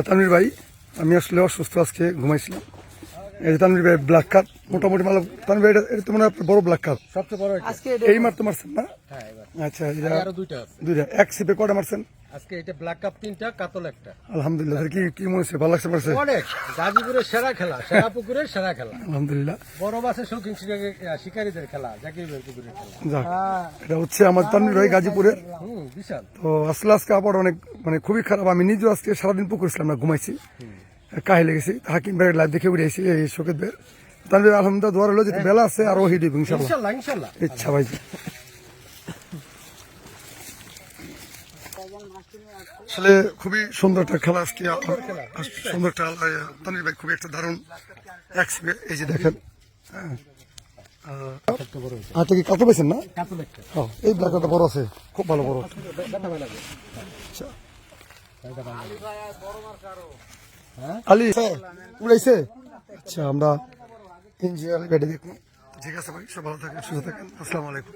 তানভীর ভাই, আমি আসলে অসুস্থ, আজকে ঘুমাইছিলাম। এই যে তানভীর ভাই ব্ল্যাক কাপ মোটামুটি মাল। তানভীর ভাই এটা তো মনে হয় বড় ব্ল্যাক কাপ, সবচেয়ে বড় এই মারতে মারছেন না? হ্যাঁ, এবার আচ্ছা, আরো দুইটা আছে। দুইটা এক সিপে কটা মারছেন? আজকে এটা ব্ল্যাক কাপ 3টা, কাতল একটা। আলহামদুলিল্লাহ। কি কি মনে হচ্ছে, ভালো লাগছে? পারছে অনেক গাজীপুরের সেরা খেলা, সেরা পুকুরের সেরা খেলা, আলহামদুলিল্লাহ। বড় মাছের শৌখিন শিকারীদের খেলা, জাকির ভাই পুকুরের খেলা। যাক, এটা হচ্ছে আমার তানভীর ভাই গাজীপুরের। বিশাল। তো আসলে আজকে আবার অনেক মানে খুবই খারাপ। আমি নিজেও আজকে সারাদিন পুকুর ছিলাম না, ঘুমাইছি, কাহি লেগেছি। হাকিম ভাইয়ের লাইভ দেখে উঠেছি এই শোকের বের। তানভীর আলহামদুলিল্লাহ দোয়া রইলো, যেতে বেলা আছে আরো হিট হইব ইনশাল্লাহ। ইনশাল্লাহ ইনশাল্লাহ। ইচ্ছা ভাই। আসলে খুবই সুন্দর একটা খেলা আজকে, সুন্দর একটা তানভীর ভাই খুবই একটা দারুণ একসঙ্গে। এই যে দেখেন, হাতে কি কাতল পেয়েছেন না? কাতল একটা। এই ব্ল্যাকটা বড় আছে, খুব ভালো বড়। আচ্ছা, আলী উড়াইছে। আচ্ছা, আমরা ইঞ্জিনিয়ার গাড়ি দেখবো। ঠিক আছে ভাই, সব ভালো থাকেন, সুস্থ থাকেন। আসসালামু আলাইকুম।